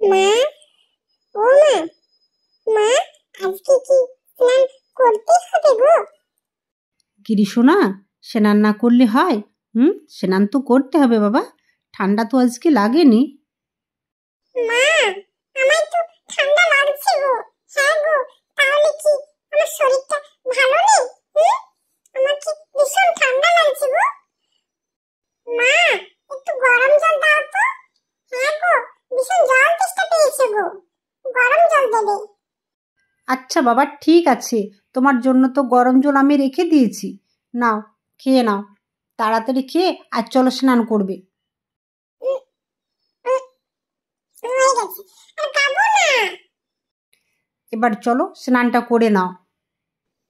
মা, ও মা, মা, আজকে কি স্নান করতে হবে গো? কিরি সোনা, স্নান না করলে হয়? স্নান তো করতে হবে বাবা, ঠান্ডা তো আজকে লাগেনি। মা, আমার তো ঠান্ডা লাগছে গো। হ্যাঁ গো, তাহলে কি আমার শরীরটা ভালো নেই? আমার কি ভীষণ ঠান্ডা লাগছে গো। মা, একটু গরম জল দাও তো। হ্যাঁ গো, ভীষণ জল তেষ্টা পেয়েছে গো, গরম জল দেবে। আচ্ছা বাবা, ঠিক আছে, তোমার জন্য তো গরম জল আমি রেখে দিয়েছি। নাও, খেয়ে নাও, তাড়াতাড়ি খেয়ে আর চলো স্নান করবে। হয়ে গেছে, আর খাবো না। এবার চলো স্নানটা করে নাও।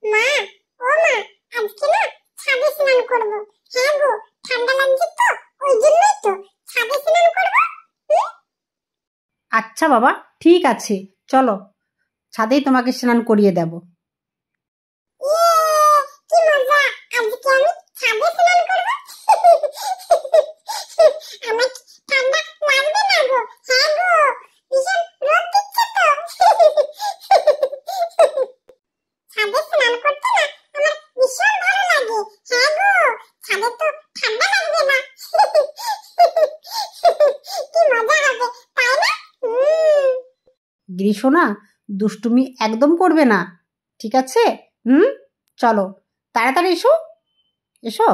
মা, ও মা, আজকে না ছাদে স্নান করব। হ্যাঁ গো, ঠান্ডা লাগছে তো, ওই জন্যই তো ছাদে স্নান করব। আচ্ছা বাবা, ঠিক আছে, চলো ছাদেই তোমাকে স্নান করিয়ে দেব। কি মজা, আজকে আমি ছাদে স্নান করব। আমার কি ঠান্ডা লাগবে না গো? হ্যাঁ গো, ভীষণ রোদ দিচ্ছে তো। ছাদে স্নান করতে না আমার ভীষণ ভালো লাগে। হ্যাঁ গো, ছাদে তো ঠান্ডা লাগবে না। কি মজা হবে, তাই না? গিরি সোনা, দুষ্টুমি একদম করবে না, ঠিক আছে? চলো তাড়াতাড়ি এসো, এসো।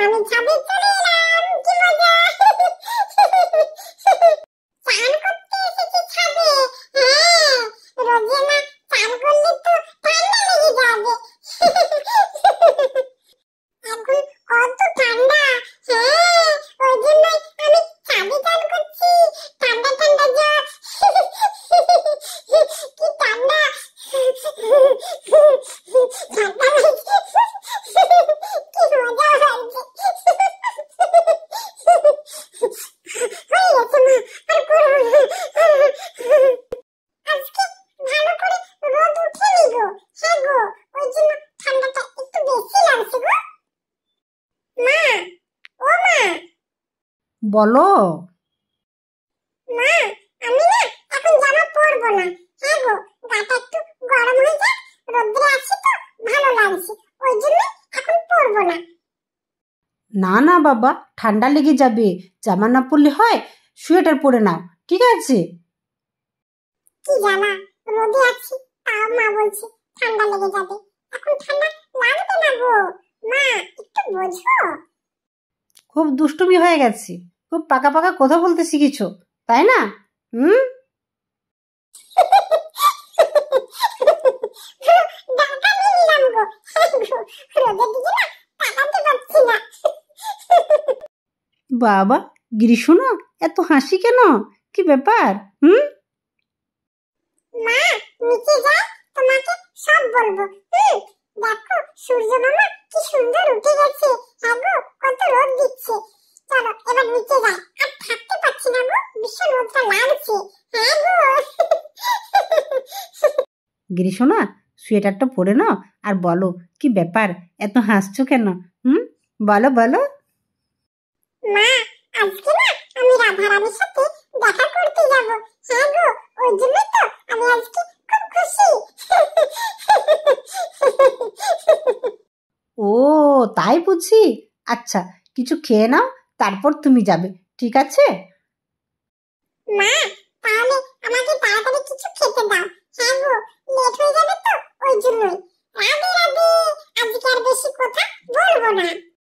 আমি ছাদে চলে এলাম, কি মজা। চান করতে এসেছি ছাদে। হ্যাঁ, রোজে না চান করলে তো ঠান্ডা লেগে যাবে। এখন কত ঠান্ডা। হ্যাঁ, ওই জন্যই আমি ছাদে চান করছি। ঠান্ডা ঠান্ডা জল, কি ঠান্ডা। ঠান্ডা লাগছে, কি মজা হয়েছে। হয়ে গেছে মা, আর করবো না। আজকে ভালো করে রোদ উঠেনি গো। হ্যাঁ গো, ওই জন্য ঠান্ডাটা একটু বেশি লাগছে গো। মা, ও মা, বলো। মা, আমি না এখন জামা পরবো না। হ্যাঁ গো, গাটা একটু গরম হয়ে যায়, রোদ্রে আছি তো ভালো লাগছে, ওই জন্য এখন পরবো না। না না বাবা, ঠান্ডা লেগে যাবে, জামা না পরলে হয়, সোয়েটার পরে নাও, ঠিক আছে? কি জানা, রোদে আছি, তাও মা বলছে ঠান্ডা লেগে যাবে। এখন ঠান্ডা লাগবে না গো, মা একটু বোঝো। খুব দুষ্টুমি হয়ে গেছে, খুব পাকা পাকা কথা বলতে শিখেছো, তাই না? ঢাকা নিয়ে নিলাম গো। রোদের দিকে না তাকাতে পারছি না। বাবা, গিরি সোনা, এত হাসি কেন? কি ব্যাপার? মা, নিচে যাই, তোমাকে সব বলবো। দেখো সূর্য মামা কি সুন্দর উঠে গেছে। হ্যাঁ গো, কত রোদ দিচ্ছে। চলো এবার নিচে যাই, আর থাকতে পারছি না গো, ভীষণ রোদটা লাগছে। হ্যাঁ গো। গিরি সোনা, সোয়েটারটা পরে নাও আর বলো কি ব্যাপার, এত হাসছো কেন? বলো বলো। মা, আজকে না আমি রাধারানীর সাথে দেখা করতে যাব। হ্যাঁ গো, ওই জন্যই তো আমি আজকে খুব খুশি। ও, তাই বুঝি। আচ্ছা, কিছু খেয়ে নাও, তারপর তুমি যাবে, ঠিক আছে? মা, তাহলে আমাকে তাড়াতাড়ি কিছু খেতে দাও। হ্যাঁ গো, লেট হয়ে যাবে তো, ওই জন্যই। রাধে রাধে, আজকে আর বেশি কথা বলবো না।